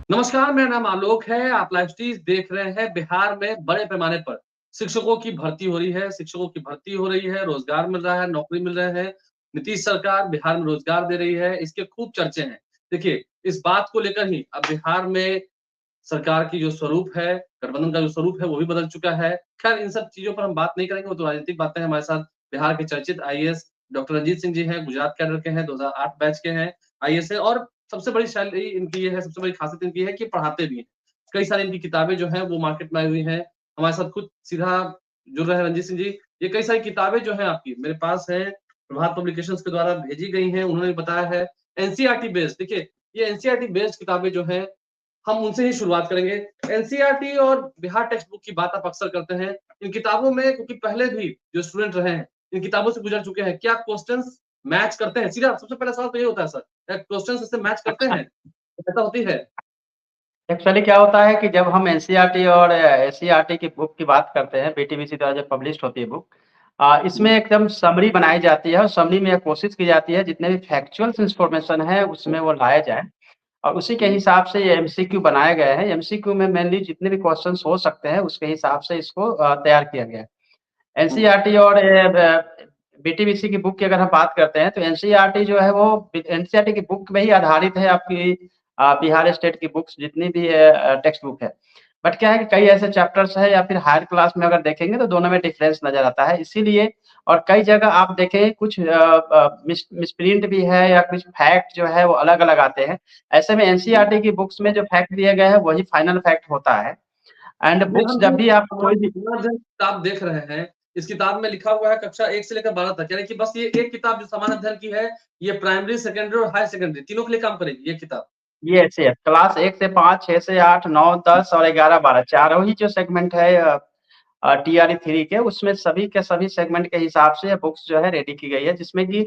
नमस्कार, मेरा नाम आलोक है। आप लाइव स्ट्रीम देख रहे हैं। बिहार में बड़े पैमाने पर शिक्षकों की भर्ती हो रही है, शिक्षकों की भर्ती हो रही है, रोज़गार मिल रहा है, नौकरी मिल रहे हैं। नीतीश सरकार बिहार में रोज़गार दे रही है, इसके खूब चर्चे हैं। देखिए, इस बात को लेकर ही अब बिहार में सरकार की जो स्वरूप है, गठबंधन का जो स्वरूप है, वो भी बदल चुका है। ख़ैर इन सब चीज़ों पर हम बात नहीं करेंगे, वो तो राजनीतिक बातें हैं। हमारे साथ बिहार के चर्चित आईएएस डॉक्टर रंजीत सिंह जी हैं, गुजरात कैडर के हैं, 2008 बैच के हैं, आईएएस हैं और सबसे बड़ी शैली इनकी ये है, सबसे बड़ी ख़ासियत इनकी है कि पढ़ाते भी हैं। कई सारी इनकी किताबें जो हैं, वो मार्केट में आई हुई हैं। हमारे साथ खुद सीधा जुड़ रहे हैं रंजीत सिंह जी। ये कई सारी किताबें जो हैं आपकी मेरे पास हैं, प्रभात पब्लिकेशंस के द्वारा भेजी गई हैं, उन्होंने बताया है। एनसीईआरटी बेस्ड देखिए, ये एनसीईआरटी बेस्ड किताबें जो हैं हम उनसे ही शुरुआत करेंगे। एनसीईआरटी और बिहार टेक्स्ट बुक की बात आप अक्सर करते हैं। इन किताबों में क्योंकि पहले भी जो स्टूडेंट रहे हैं, इन किताबों से गुज़र चुके हैं। क्या क्वेश्चन्स मैच करते हैं? सीधा सबसे पहला सवाल तो ये होता है सर, क्या क्वेश्चन्स इससे मैच करते हैं? ऐसा होती है? एक्चुअली क्या होता है कि जब हम एनसीईआरटी और एससीईआरटी की बुक की बात करते हैं, बीटीबीसी द्वारा जब पब्लिश्ड होती है बुक, इसमें जी। एकदम समरी बनाई जाती है और समरी में कोशिश की जाती है जितने भी फैक्चुअल्स इन्फॉर्मेशन है उसमें वो लाया जाए और उसी के हुँ। हिसाब से ये एमसीक्यू बनाए गए हैं। एमसीक्यू में मेनली जितने भी क्वेश्चन्स हो सकते हैं उसके हिसाब से इसको तैयार किया गया है। हुँ। एनसीईआरटी और बीटीबीसी की बुक की अगर हम बात करते हैं तो एनसीईआरटी जो है वो एनसीईआरटी की बुक में ही आधारित है आपकी बिहार स्टेट की बुक्स जितनी भी टेक्स्ट बुक है। बट क्या है कि कई ऐसे चैप्टर्स हैं या फिर हायर क्लास में अगर देखेंगे तो दोनों में डिफरेंस नज़र आता है। इसीलिए और कई जगह आप देखें कुछ मिसप्रिंट भी है या कुछ फैक्ट जो है वो अलग-अलग आते हैं। ऐसे में जी। एनसीईआरटी की बुक्स में जो फैक्ट दिए गए हैं वही फाइनल फैक्ट होता है। एंड नहीं, बुक्स हम जब जो भी आप कोई भी समानाध्ययन किताब देख रहे हैं, इस किताब में लिखा हुआ है कक्षा 1 से लेकर 12 तक, यानी कि बस ये एक किताब जो समान अध्ययन की है, ये प्राइमरी, सेकेंडरी और हायर सेकेंडरी तीनों के लिए काम करेगी ये किताब। यस, क्लास 1 से 5, 6 से 8, 9, 10 और 11, 12 चारों ही जो सेगमेंट है टीआरई 3 के उसमें सभी के सभी सेगमेंट के हिसाब से बुक्स जो है रेडी की गई है जिसमें कि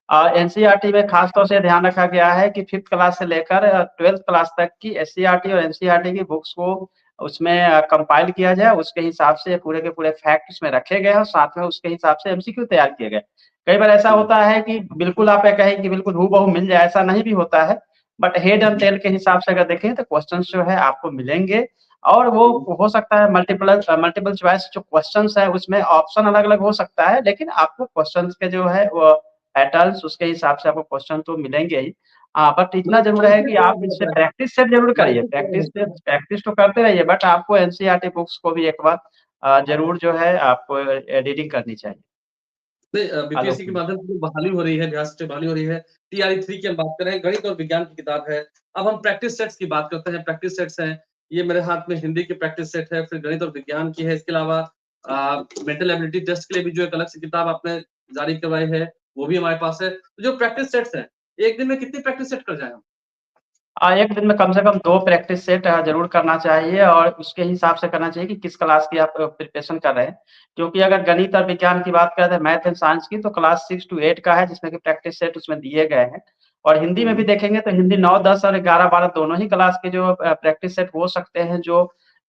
एनसीईआरटी में खास तौर से ध्यान रखा गया है कि 5th क्लास से लेकर 12th क्लास तक की एससीईआरटी और एनसीईआरटी की बुक्स को उसमें कंपाइल किया जाए, उसके हिसाब से पूरे के पूरे फैक्ट उसमें रखे गए हैं और साथ में उसके हिसाब से एमसीक्यू तैयार किए गए। कई बार ऐसा हुँ। होता है कि बिल्कुल आप ये कहें कि बिल्कुल हूबहू मिल जाए, ऐसा नहीं भी होता है। बट हेड एंड टेल के हिसाब से अगर देखें तो क्वेश्चंस जो है आपको मिलेंगे और वो हुँ। हो सकता है मल्टीपल चॉइस जो क्वेश्चंस है उसमें ऑप्शन अलग-अलग हो सकता है, लेकिन आपको क्वेश्चंस के जो है वो पैटर्न्स उसके हिसाब से आपको क्वेश्चन तो मिलेंगे ही। बट इतना मतलब ज़रूर है माइंडसेट कि थोड़ा आप गलत इससे है। प्रैक्टिस से ज़रूर करिए, माइंडसेट थोड़ा गलत है। प्रैक्टिस तो करते रहिए बट आपको एनसीईआरटी बुक्स को भी एक बार ज़रूर जो है आपको रीडिंग करनी चाहिए। नहीं बीपीएससी आलोक के जी। माध्यम से जो बहाली हो रही है, बिहार से बहाली हो रही है, टीआरई 3 की हम बात करें, गणित और विज्ञान की किताब है। अब हम प्रैक्टिस सेट्स की बात करते हैं, प्रैक्टिस सेट्स हैं, ये मेरे हाथ में हिंदी की प्रैक्टिस सेट है, फिर गणित और विज्ञान की है, इसके अलावा मेंटल एबिलिटी टेस्ट के लिए भी जो एक अलग से किताब आपने जारी करवाई है, वो भी हमारे पास है। तो जो प्रैक्टिस सेट्स हैं, एक दिन में कितनी प्रैक्टिस सेट कर जाएँ हम? एक दिन में कम से कम 2 प्रैक्टिस सेट ज़रूर करना चाहिए और उसके हिसाब से करना चाहिए कि किस क्लास की आप प्रिपरेशन कर रहे हैं। क्योंकि अगर गणित और विज्ञान की बात करें तो मैथ एंड साइंस की तो क्लास 6 टू 8 का है जिसमें कि प्रैक्टिस सेट उसमें दिए गए हैं। और हिंदी में भी हुँ। देखेंगे तो हिंदी 9, 10 और 11, 12 दोनों ही क्लास के जो प्रैक्टिस सेट हो सकते हैं जो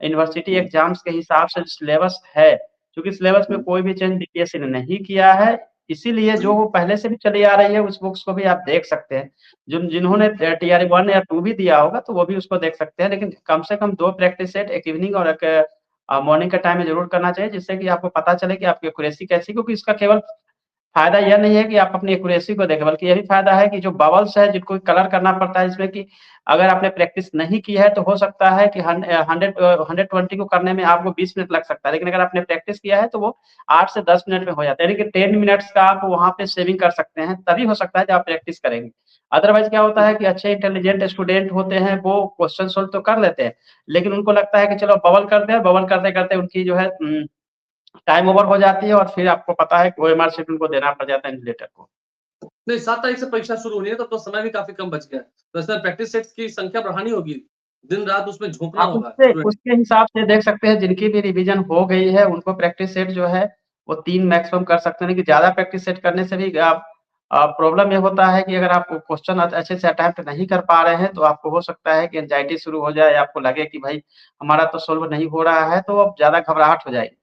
यूनिवर्सिटी हुँ। एग्ज़ाम्स के हिसाब से सिलेबस है। क्योंकि सिलेबस में हुँ। कोई भी चेंज बीपीएससी ने नहीं किया है, इसीलिए जो वो पहले से भी चली आ रही है उस बुक्स को भी आप देख सकते हैं। जिन्होंने टीआरई 1 या 2 भी दिया होगा तो वो भी उसको देख सकते हैं, लेकिन कम से कम 2 प्रैक्टिस सेट एक इवनिंग और एक मॉर्निंग के टाइम में ज़रूर करना चाहिए, जिससे कि आपको पता चले कि आपकी एक्यूरेसी कैसी क्योंकि इसका केवल फ़ायदा यह नहीं है कि आप अपनी एक्यूरेसी को देखें, बल्कि ये भी फ़ायदा है कि जो बबल्स है जिनको कलर करना पड़ता है जिसमें कि अगर आपने प्रैक्टिस नहीं की है तो हो सकता है कि 120 को करने में आपको 20 मिनट लग सकता है, लेकिन अगर आपने प्रैक्टिस किया है तो वो 8 से 10 मिनट में हो जाता है, यानी कि 10 मिनट्स का आप वहाँ पे सेविंग कर सकते हैं, तभी हो सकता है जब आप प्रैक्टिस करेंगे। अदरवाइज़ क्या होता है कि अच्छे इंटेलिजेंट स्टूडेंट होते हैं, वो क्वेश्चन सोल्व तो कर लेते हैं, लेकिन उनको लगता है कि चलो बबल करते हैं, बबल करते-करते उनकी जो है टाइम ओवर हो जाती है और फिर आपको पता है कि ओएमआर शीट उनको देना पड़ जाता है इन्विजिलेटर को। नहीं 7 तारीख से परीक्षा शुरू होनी है, तब तो समय भी काफ़ी कम बच गया है। तो इसमें प्रैक्टिस सेट्स की संख्या बढ़ानी होगी, दिन-रात उसमें झोंकना आप होगा उससे स्टूडेंट। उसके हिसाब से देख सकते हैं जिनकी भी रिवीजन हो गई है, उनको प्रैक्टिस सेट जो है वो 3 मैक्सिमम कर सकते हैं, लेकिन ज़्यादा प्रैक्टिस सेट करने से भी आप प्रॉब्लम ये होता है कि अगर आप क्वेश्चन अच्छे से अटेम्प्ट नहीं कर पा रहे हैं, तो आपको हो सकता है कि एंग्जायटी शुरू हो जाए, आपको लगे कि भाई हमारा तो सॉल्व नहीं हो रहा है, तो अब ज़्यादा घबराहट हो जाएगी।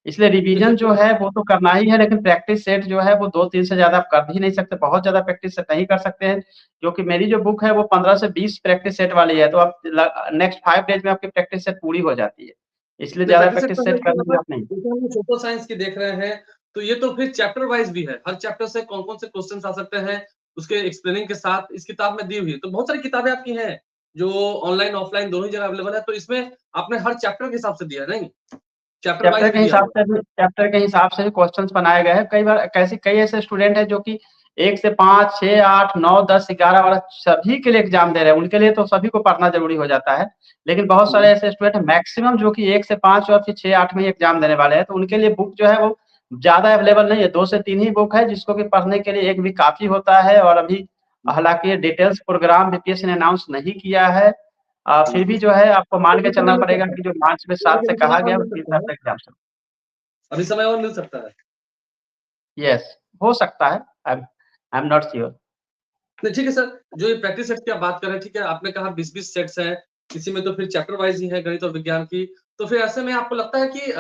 इसलिए रिवीजन जो है वो तो करना ही है, लेकिन प्रैक्टिस सेट जो है वो 2-3 से ज़्यादा आप कर ही नहीं सकते, बहुत ज़्यादा प्रैक्टिस सेट नहीं कर सकते हैं, क्योंकि मेरी जो बुक है वो 15 से 20 प्रैक्टिस सेट वाली है, तो आप ल नेक्स्ट 5 डेज़ में आपकी प्रैक्टिस सेट पूरी हो जाती है। इसलिए नहीं, ज़्यादा प्रैक्टिस सेट प्रैक्टिस तो है सेट कि करने की मतलब ज़रूरत नहीं। जैसे हम सोशल साइंस की देख रहे हैं, तो ये तो फिर चैप्टर वाइज़ भी है। हर चैप्टर से कौन-कौन से क्वेश्चन्स आ सकते हैं, उसके एक्सप्लेनिंग के साथ इस किताब में दी हुई है। तो बहुत सारी किताबें आपकी हैं, जो ऑनलाइन, ऑफलाइन दोनों ही जगह अवेलेबल है, तो इसमें आपने हर चैप्टर के हिसाब से दिया है, नहीं? चैप्टर वाइज़ भी दिया हुआ है। चैप्टर के हिसाब से भी क्वेश्चंस बनाए गए हैं। कई बार कई ऐसे स्टूडेंट हैं जो कि 1 से 5, 6, 8, 9, 10, 11 वाला सभी के लिए एग्ज़ाम दे रहे हैं। उनके लिए तो सभी को पढ़ना ज़रूरी हो जाता है। लेकिन बहुत सारे हुँ। ऐसे स्टूडेंट हैं मैक्सिमम जो कि 1 से 5 और फिर 6, 8 में ही एग्ज़ाम देने वाले हैं। तो उनके लिए बुक जो है वो ज़्यादा अवेलेबल नहीं है। 2 से 3 ही बुक है जिसको कि पढ़ने के लिए एक भी काफ़ी होता है, और अभी हालाँकि डिटेल्स प्रोग्राम बीपीएससी ने अनाउंस नहीं किया है। फिर भी जो है आपको मान के अभी समय चलना मिल पड़ेगा सकता है। कि जो मार्च में 7 से अभी समय कहा और गया मिल उसी सकता हिसाब है। से एग्ज़ाम चल। अभी समय और मिल सकता है। यस, हो सकता है। I am not sure. नहीं, ठीक है सर, जो ये प्रैक्टिस सेट्स की आप बात कर रहे हैं, ठीक है, आपने कहा 20-20 सेट्स हैं, किसी में तो फिर चैप्टर वाइज़ ही है गणित और विज्ञान की। तो फिर ऐसे में आपको लगता है कि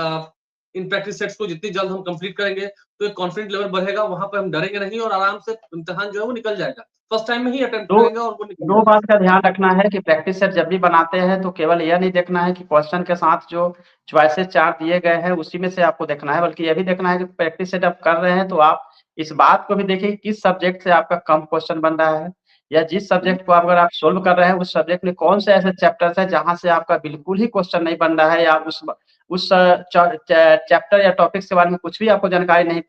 इन प्रैक्टिस सेट्स को जितनी जल्द हम कंप्लीट करेंगे, तो एक कॉन्फिडेंट लेवल बढ़ेगा, वहाँ पे हम डरेंगे नहीं और आराम से इम्तिहान जो है वो निकल जाएगा। फर्स्ट टाइम में ही अटेम्प्ट 2 करेंगे और वो निकल 2 जाएगा। बात का ध्यान रखना है कि प्रैक्टिस सेट जब भी बनाते हैं तो केवल यह नहीं देखना है कि क्वेश्चन के साथ जो चॉइसेस 4 दिए गए हैं उसी में से आपको देखना है, बल्कि ये भी देखना है कि प्रैक्टिस सेट आप कर रहे हैं तो आप इस बात को भी देखिए कि किस सब्जेक्ट से आपका कम क्वेश्चन बन रहा है, या जिस हुँ, सब्जेक्ट को अगर आप सोल्व कर रहे हैं उस सब्जेक्ट में कौन से ऐसे चैप्टर्स हैं जहाँ से आपका बिल्कुल ही क्वेश्चन नहीं बन रहा है, या उस चैप्टर या टॉपिक्स के बारे में कुछ भी आपको जानकारी नहीं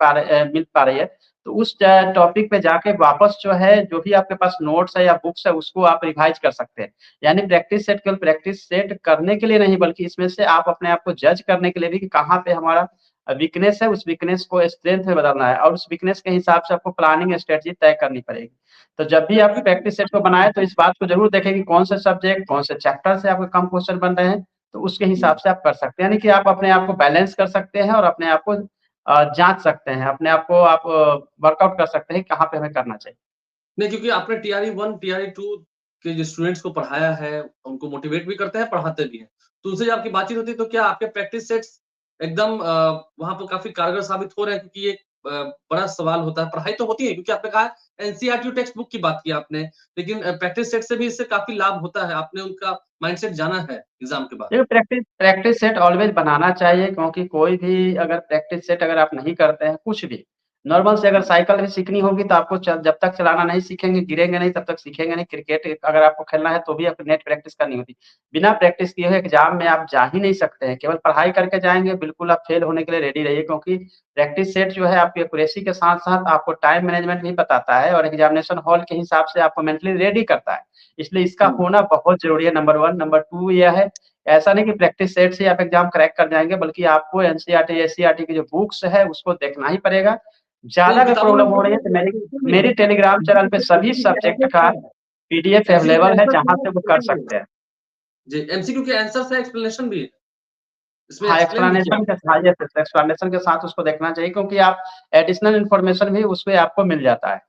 मिल पा रही है। तो उस टॉपिक पे जाके वापस जो है, जो भी आपके पास नोट्स है या बुक्स है, उसको आप रिवाइज़ कर सकते हैं। यानी प्रैक्टिस सेट केवल प्रैक्टिस सेट करने के लिए नहीं, बल्कि इसमें से आप अपने आप को जज करने के लिए भी कि कहाँ पे हमारा वीकनेस है, उस वीकनेस को स्ट्रेंथ में बदलना है, और उस वीकनेस के हिसाब से आपको प्लानिंग स्ट्रेटजी तय करनी पड़ेगी। तो जब भी आप प्रैक्टिस सेट को बनाएँ, तो इस बात को ज़रूर देखें कि कौन से सब्जेक्ट, कौन से चैप्टर से आपके कम क्वेश्चन बन रहे हैं, तो उसके हिसाब से आप कर सकते हैं। यानी कि आप अपने आप को बैलेंस कर सकते हैं और अपने आप को जाँच सकते हैं, अपने आप को आप वर्कआउट कर सकते हैं, कहाँ पे हमें करना चाहिए। नहीं क्योंकि आपने टीआरई 1, टीआरई 2 के जो स्टूडेंट्स को पढ़ाया है, उनको मोटिवेट भी करते हैं, पढ़ाते भी हैं। तो उनसे जब आपकी बातचीत होती है तो क्या आपके प्रैक्टिस सेट्स एकदम वहाँ पर काफ़ी कारगर साबित हो रहे हैं? क्योंकि ये बड़ा सवाल होता है, पढ़ाई तो होती है क्योंकि आपने कहा एनसीईआरटी टेक्स्ट बुक की बात की आपने, लेकिन प्रैक्टिस सेट से भी इससे काफ़ी लाभ होता है, आपने उनका माइंडसेट जाना है एग्ज़ाम के बाद। देखिए प्रैक्टिस प्रैक्टिस सेट ऑलवेज़ बनाना चाहिए, क्योंकि कोई भी अगर प्रैक्टिस सेट अगर आप नहीं करते हैं, कुछ भी, नॉर्मल से अगर हुँ, साइकिल भी सीखनी होगी तो आपको जब तक चलाना नहीं सीखेंगे, गिरेंगे नहीं तब तक सीखेंगे नहीं। क्रिकेट अगर आपको खेलना है तो भी आपको नेट प्रैक्टिस करनी होती है। बिना प्रैक्टिस किए हुए एग्ज़ाम में आप जा ही नहीं सकते हैं। केवल पढ़ाई करके जाएँगे, बिल्कुल आप फेल होने के लिए रेडी रहिए, क्योंकि प्रैक्टिस सेट जो है आपकी एक्यूरेसी के साथ-साथ आपको टाइम मैनेजमेंट भी बताता है और एग्ज़ामिनेशन हॉल के हिसाब से आपको मेंटली रेडी करता है। इसलिए इसका हुँ। होना बहुत ज़रूरी है, नंबर 1। नंबर 2 यह है, ऐसा नहीं कि प्रैक्टिस सेट से आप एग्ज़ाम क्रैक कर जाएँगे, बल्कि आपको एनसीईआरटी, एससीईआरटी की जो बुक्स है, उसको देखना ही पड़ेगा। नहीं, ज़्यादा अगर किताबों में प्रॉब्लम हो रही है तो मेरी भी है। मेरी टेलीग्राम चैनल पे सभी सब्जेक्ट का पीडीएफ एमसीक्यू के अवेलेबल है, आंसर जहाँ है, से वो कर एक्सप्लेनेशन भी है। सकते हैं। जी, एमसीक्यू के आंसर्स है, एक्सप्लेनेशन भी है। इसमें हाँ, एक्सप्लेन भी किया एक्सप्लेनेशन के हाँ, यस, यस, एक्सप्लेनेशन के साथ उसको देखना चाहिए, क्योंकि आप एडिशनल इन्फॉर्मेशन भी उसपे आपको मिल जाता है।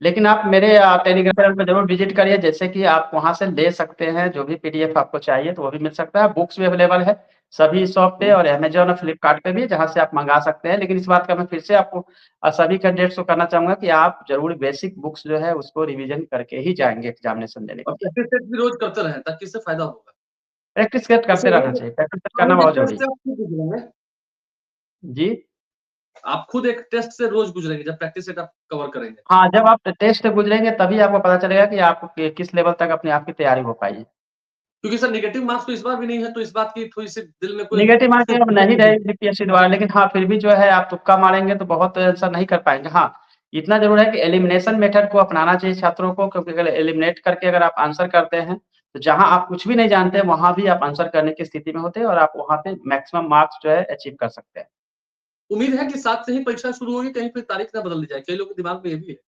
लेकिन आप मेरे टेलीग्राम चैनल पे ज़रूर विज़िट करिए, जैसे कि आप वहाँ से ले सकते हैं, जो भी पीडीएफ आपको चाहिए तो वो भी मिल सकता है। बुक्स भी अवेलेबल है सभी शॉप पे, हुँ। और अमेज़न और फ्लिपकार्ट पे भी, जहाँ से आप मँगा सकते हैं। लेकिन इस बात का मैं फिर से आपको सभी कैंडिडेट्स को कहना चाहूँगा कि आप ज़रूर बेसिक बुक्स जो है उसको रिवीज़न करके ही जाएँगे एग्ज़ामिनेशन देने और के लिए। प्रैक्टिस सेट भी रोज़ करते रहें ताकि इससे फ़ायदा होगा। प्रैक्टिस सेट जैसे करते रहना रोज़ चाहिए, प्रैक्टिस सेट करना रोज़ एक बहुत ज़रूरी टेस्ट है। से आप खुद गुज़रेंगे। जी। आप खुद एक टेस्ट से रोज़ गुज़रेंगे जब प्रैक्टिस सेट आप कवर करेंगे। हाँ, जब आप टेस्ट से गुज़रेंगे तभी आपको पता चलेगा कि आपको किस लेवल तक अपने आप की तैयारी हो पाई है। क्योंकि सर नेगेटिव मार्क्स तो इस बार भी नहीं है, तो इस बात की थोड़ी-सी दिल में कोई नेगेटिव मार्किंग अब दिक्कत नहीं नहीं है। रहेगी बीपीएससी द्वारा, लेकिन हाँ, फिर भी जो है आप तुक्का मारेंगे तो बहुत आंसर नहीं कर पाएँगे। हाँ, इतना ज़रूर है कि एलिमिनेशन मेथड को अपनाना चाहिए छात्रों को, क्योंकि अगर एलिमिनेट करके अगर आप आंसर करते हैं, तो जहाँ आप कुछ भी नहीं जानते हैं, वहाँ भी आप आंसर करने की स्थिति में होते हैं और आप वहाँ पे मैक्सिमम मार्क्स जो है अचीव कर सकते हैं। उम्मीद है कि 7 से ही परीक्षा शुरू होगी, कहीं फिर तारीख ना बदल दी जाए। कई लोगों के दिमाग में ये भी है।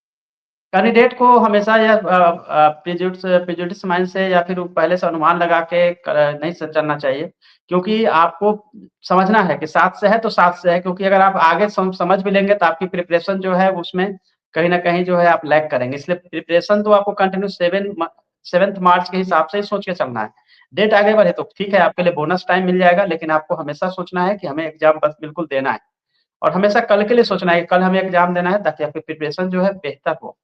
कैंडिडेट को हमेशा यह प्रेजुडिस माइंड से या फिर पहले से अनुमान लगा के नहीं चलना चाहिए, क्योंकि आपको समझना है कि 7 से है तो 7 से है, क्योंकि अगर आप आगे समझ भी लेंगे तो आपकी प्रिपरेशन जो है उसमें कहीं न कहीं जो है आप लैग करेंगे। इसलिए प्रिपरेशन तो आपको कंटिन्यू 7th मार्च के हिसाब से ही सोच के चलना है। डेट आगे बढ़े तो ठीक है, आपके लिए बोनस टाइम मिल जाएगा, लेकिन आपको हमेशा सोचना है कि हमें एग्ज़ाम बस बिल्कुल देना है और हमेशा कल के लिए सोचना है कि कल हमें एग्ज़ाम देना है ताकि आपकी प्रिपरेशन जो है बेहतर हो।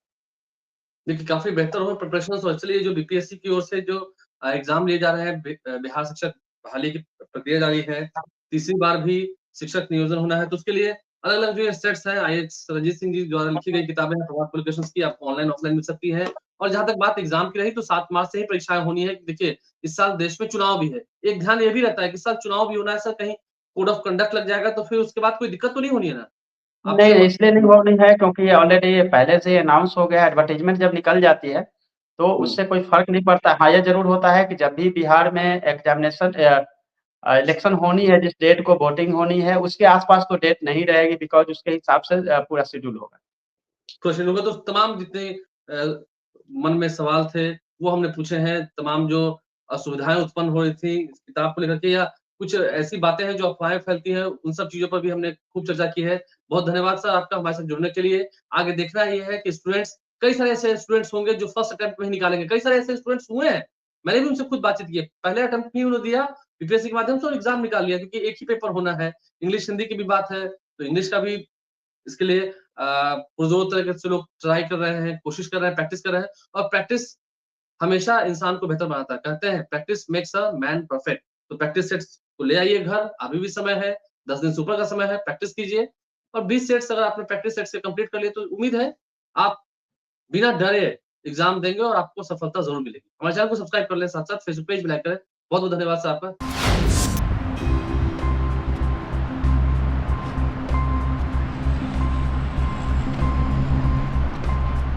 देखिए, काफ़ी बेहतर हो प्रिपरेशन तो एक्चुअली जो बीपीएससी की ओर से जो एग्ज़ाम लिए जा रहे हैं, बिहार शिक्षक बहाली की प्रक्रिया जारी है। तीसरी बार भी शिक्षक नियोजन होना है, तो उसके लिए अलग-अलग जो सेट्स हैं, आईएएस रंजीत सिंह जी द्वारा लिखी गई किताबें हैं, प्रभात पब्लिकेशंस की, आपको ऑनलाइन, ऑफलाइन मिल सकती हैं। और जहाँ तक बात एग्ज़ाम की रही, तो 7 मार्च से ही परीक्षाएँ होनी है। देखिए, इस साल देश में चुनाव भी है। एक ध्यान ये भी रहता है कि इस साल चुनाव भी होना है, सर कहीं कोड ऑफ कंडक्ट लग जाएगा, तो फिर उसके बाद कोई दिक्कत तो नहीं होनी है ना? आप नहीं, ये नहीं, मत इसलिए नहीं हो रही है क्योंकि ऑलरेडी पहले से ही अनाउंस हो गया है, एडवर्टाइज़मेंट जब निकल जाती है, तो हुँ। उससे कोई फ़र्क नहीं पड़ता। हाँ, ये ज़रूर होता है कि जब भी बिहार में इलेक्शन होनी है, जिस डेट को वोटिंग होनी है, उसके आस-पास तो डेट नहीं रहेगी बिकॉज़ उसके हिसाब से पूरा शेड्यूल होगा। क्वेश्चन होगा तो तमाम जितने मन में सवाल थे, वो हमने पूछे हैं, तमाम जो असुविधाएँ उत्पन्न हो रही थी इस किताब को लेकर के या कुछ ऐसी बातें हैं जो अफ़वाहें फैलती हैं, उन सब चीज़ों पर भी हमने खूब चर्चा की है। बहुत धन्यवाद सर आपका हमारे साथ जुड़ने के लिए। आगे देखना ये है कि स्टूडेंट्स कई सारे ऐसे स्टूडेंट्स होंगे जो फर्स्ट अटेम्प्ट में ही निकालेंगे, कई सारे ऐसे स्टूडेंट्स हुए हैं। मैंने भी उनसे खुद बातचीत की है, पहले अटेम्प्ट में ही उन्होंने दिया, यूपीएससी के माध्यम से और एग्ज़ाम निकाल लिया क्योंकि एक ही पेपर होना है। इंग्लिश, हिंदी की भी बात है, तो इंग्लिश का भी इसके लिए पुरज़ोर तरीके से लोग ट्राई कर रहे हैं, कोशिश कर रहे हैं, प्रैक्टिस कर रहे हैं और प्रैक्टिस हमेशा इंसान को बेहतर बनाता है। कहते हैं practice makes a man perfect. तो प्रैक्टिस सेट्स को ले आइए घर, अभी भी समय है, 10 दिन से ऊपर का समय है, प्रैक्टिस कीजिए और 20 सेट्स अगर आपने प्रैक्टिस सेट से कंप्लीट कर लिए तो उम्मीद है आप बिना डरे एग्ज़ाम देंगे और आपको सफलता ज़रूर मिलेगी। हमारे चैनल को सब्सक्राइब कर लें, साथ-साथ फेसबुक पेज भी लाइक करें। बहुत-बहुत धन्यवाद सर आपका।